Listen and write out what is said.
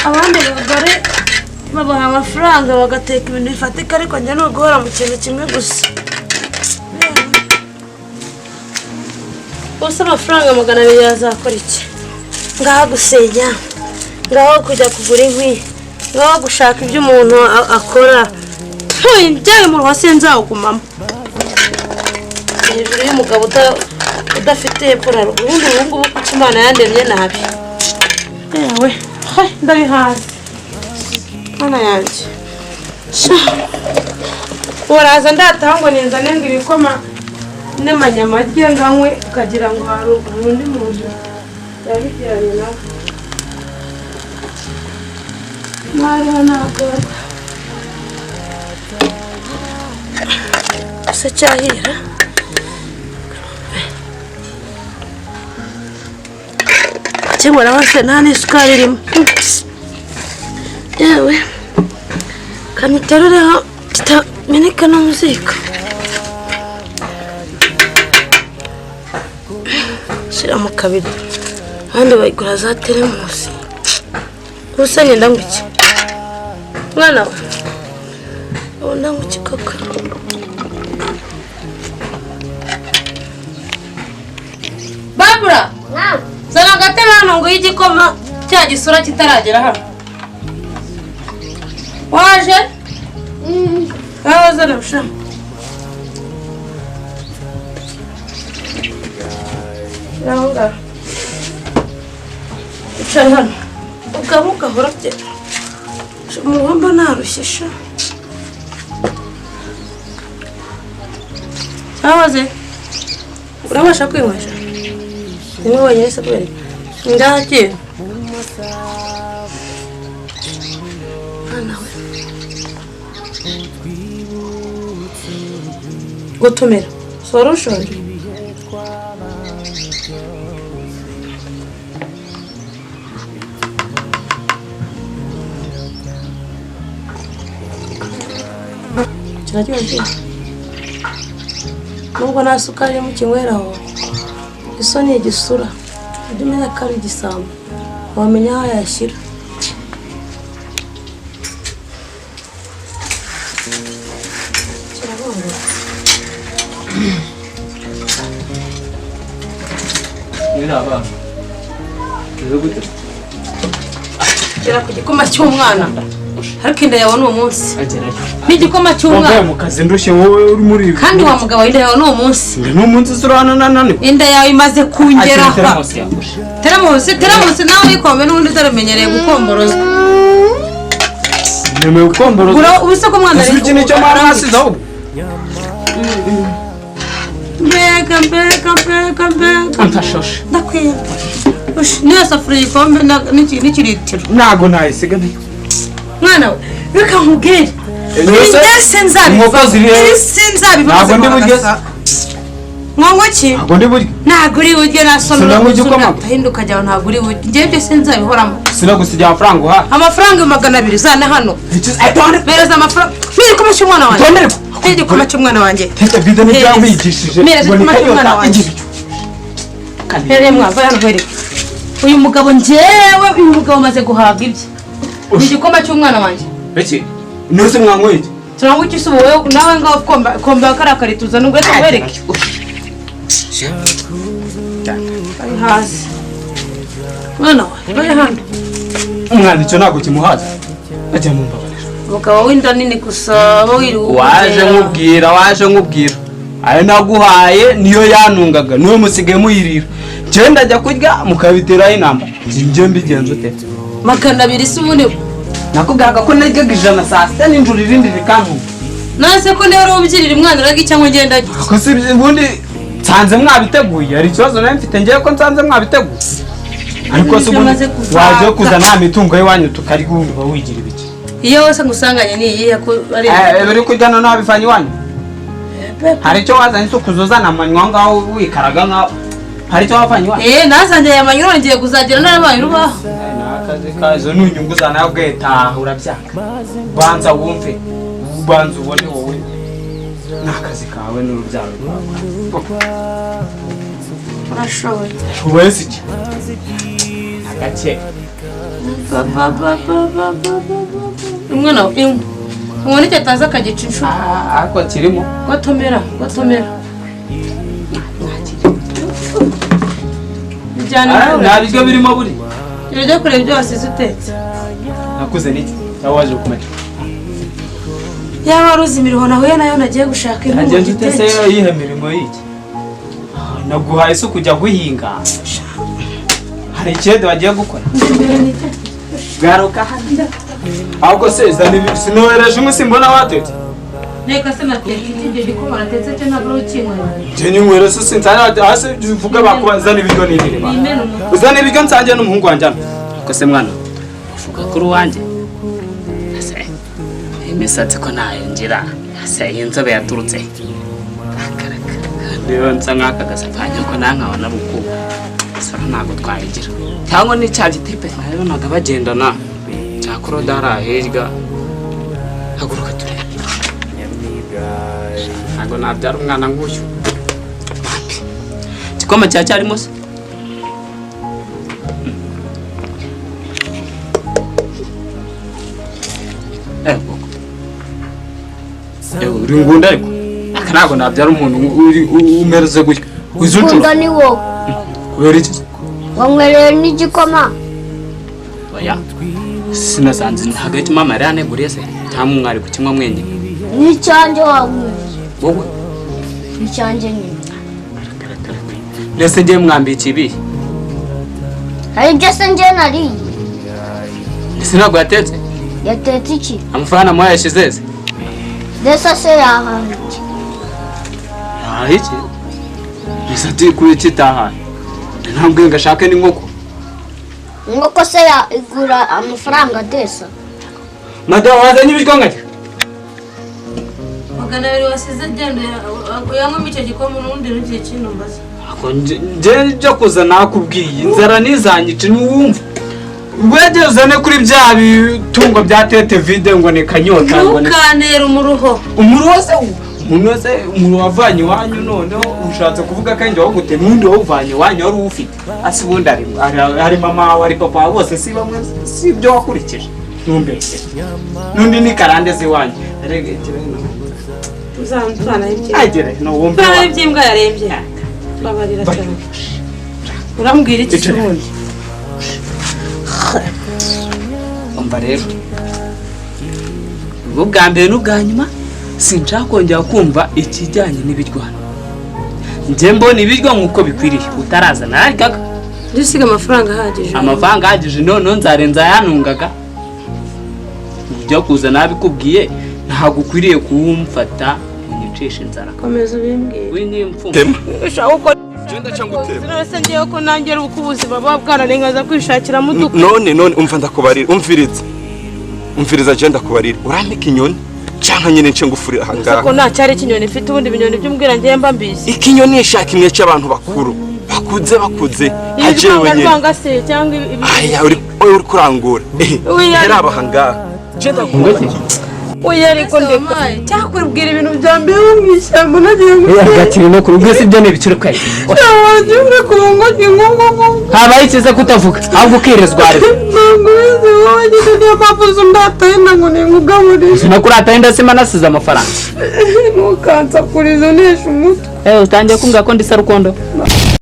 abandi bagore babaha amafaranga bagateka ibintu bifatika ariko njye no guhora mu kintu kimwe gusa bose amafaranga 200 yazakora iki ngaho gusenya ngaho kujya kugura inkwi ngaho gushaka ibyo umuntu akora njye mu hose nzawugumamo hejuru y'umugabo udafite epfora ubundi ngubu kuko Imana yandemye nabi yewe ndabihaze Mana yanjye uraza ndatanga ninzane ngibikoma n'amanyamagi nganywe ukagira ngo hari undi muntu yabigiranye nawe Mariya ntabwo asa cyahira cyangwa hose nta n'isukari irimo yewe kamiterureho kitameneka no muziko shyira mu kabido abandi bayigura za teremusi gusa ngenda ngwiki mwana we ubona ngwiki koko Barbara zana agatebe hano ngo y'igikoma cya gisura kitaragera hano waje zana bushama Ranga icara hano ugamuka hora bye umuhomba narushye awaze urabasha kwinywesha nimwe wenyine se kubera ndahake nawe gutumira solution kiraryoshye nubwo nta sukari mu kinyweraho isoni igisura ndimenya ko ari igisambo wamenya aho yashyira Niraba gute kira ku gikoma cy'umwana ariko inda yawe n'uwo munsi n'igikoma cy'umwana mu kazi ndushye wowe uri muri kandi wa mugabo inda yawe n'uwo munsi n'umunsi surana nanane inda yawe imaze kungera teramusi nawe yikombe n'undi utamenyereye gukomboroza nemeye gukomboroza ubuse ko mwana ari ikintu cyo marasi zaho mbega antashoshe ndakwiye niyo safuriya ikombe n'ikiritiro ntago ntayisiga mwana we reka nkubwire ndetse nzabiva ntabwo ndi buryo nkongo ki ntabwo uri buryo nasomera ahinduka ajyaho ntabwo uri buryo njyewe byose nzabihoramo sinagusigira amafaranga uha amafaranga 200 zana hano mereza amafaranga n'igikoma cy'umwana wanjye n'igikoma cy'umwana wanjye bido n'ibyamwigishije mereza igikoma cy'umwana wanjye rero mwava hano here uyu mugabo njyewe uyu mugabo maze guhabwa ibye igikoma cy'umwana wanjye beki nose mwankweye turangwa iki wowe nawe ngaho komba karakarituza nubwo tubereke ari hasi mwana we hano umwana icyo ntabwo kimuhaza ajya mu mbabarira umugabo w'inda nini gusa waje nkubwira ayo naguhaye niyo yanungaga niyo musigaye muyirira njye ndajya kurya mukabiteraho inamba njye mbigenza ute 200 si ubundi nakubwiraga ko naryaga 100 saa sita n'injuru irindi rikantunga nase ko niba ubyirira umwana uragi cyangwa ngenda ko si ubundi nsanze mwabiteguye hari ikibazo nawe mfite ngiye ko nsanze mwabiteguye ariko si ubundi waje kuzana nta mitungo y'iwanyu tukarigumva wigira ibiki iyo wese ngusanganye ni iyihe ko ari bari kujyana n'abivanye iwanyu hari icyo wazanye ukuzuzana amanywa ngaho wikaraga nkaho hari icyo wavanye iwanyu nazanjye aya manywa ngiye kuzagira n'abaye urubaho n'akazi kazo n'unyungu zana yo gutaha urabyaka banza wumve ubanza ubone wowe n'akazi kawe n'urubyaro rwawe urashoboye wese iki gake umwana imwe umwana icyo ataza akagica inshuro ako kirimo gotomera nta biryo birimo buri ibyo kureba ibyo wasize utetse nakuze n'iki cyangwa waje kumenya yaba ruzi imiruho nahuye nayo nagiye gushaka inkuru agenda utese yihe mirimo y'iki naguhaye isuku kujya guhinga hari ikindi wagiye gukora garuka hano ahubwo se sinohereje umwe simbona watetse reka se natetse ibyo gikoma natetse cyo ntabwo ukinywera njye ninywera se sinzana hasi uvuga bakubazana ibiryo n'ibirima uzana ibiryo nsangiye n'umuhungu wanjye hano ko se mwana uvuga kuri uwanjye ase imisatsi ko nayo ngira ase inzobe yaturutse rero nsa nk'aka gasapanya ko nankabona bukuba sora ntabwo twayigira cyangwa ni cya gitipe nabonaga bagendana cya korodara hirya haguruka turebe ntabwo nabyara umwana nguyu igikoma cyacyarimo se uri ngunda ariko aka ntabwo nabyara umuntu umereze gutya ukunda ni wowe kubera iki wanywereye n'igikoma oya sinasanze hagati mama yari yaneguriye se cyangwa umwari ku kimwe mwenyine n'icyanjye wanyweye wowe n'icyanjye nyine ndetse ngiye mwambikiye ibihe hari ibyo se njye nariye ndetse ntabwo yatetse yatetse iki amafaranga muha yashize se ndetse se yahaye iki yahaye iki isati kuri iki itahaye ntabwo ngashake n'inkoko inkoko se igura amafaranga desa madamu wazanye ibiryo ngajya magana abiri wasize genda yanywemo icyo gikoma n'ubundi n'igihe kino mbaza njye byo kuza nakubwiye inzara nizanyice ntiwumva wegeze uzane kuri bya bitungo bya tete vide ngo ni kanyota ngo ni ntukantera umuruho umuntu wese umuntu wavanye iwanyu noneho ushatse kuvuga ko njye wagute n'undi wawuvanye iwanyu wari uwufite asi ubundi hari mama wawe ari papa wawe bose si bamwe si ibyo wakurikije ntumbekere n'undi ni karande z'iwanyu aregekere agere n'uwumve wa iby'imbwa yarembye babarira cyane urambwira iki cyundi umva rero ubwo bwa mbere n'ubwa nyuma sinshaka kongera kumva ikijyanye n'ibiryo njye mbona ibiryo nk'uko bikwiriye utaraza nararyaga dusiga amafaranga ahagije noneho nzarenza yanungaga ibyo kuza nabikubwiye ntabwo ukwiriye kuwumfata unyicisha inzara komeza ubimbwire w'inyimfumba ushaka uko genda cyangwa utema none ngiye ko nangera uko ubuzima bwa bwanarengaza kwishakira muduka none umva ndakubarira umviriza je ndakubarira urambika inyoni cyangwa nyine nce ngufurira hangaha ko nta cyari kinyoni mfite ubundi binyoni by'umbwira ngiye mba mbizi ikinyoni ishaka imwe cy'abantu bakuru bakuze hajewe nyine se cyangwa aya uri kurangura yaraba hangaha je ndakubarira oya ariko ndeka cyakubwira ibintu bya mbere mu ishyamba nagiye gakiri no kurugo se ibyo n'ibiciro kwe cyangwa uri kungo n'ingongo habaye ikize kutavuga ahubwo ukirezwa ari ntabwo uzi wowe nyine niyo mpamvu uzundataye ngo ninkugaburire sinakurataye ndasema nasize amafaranga ntukansakurize unesha umutwe utangiye kumbwira ko ndi sarukondo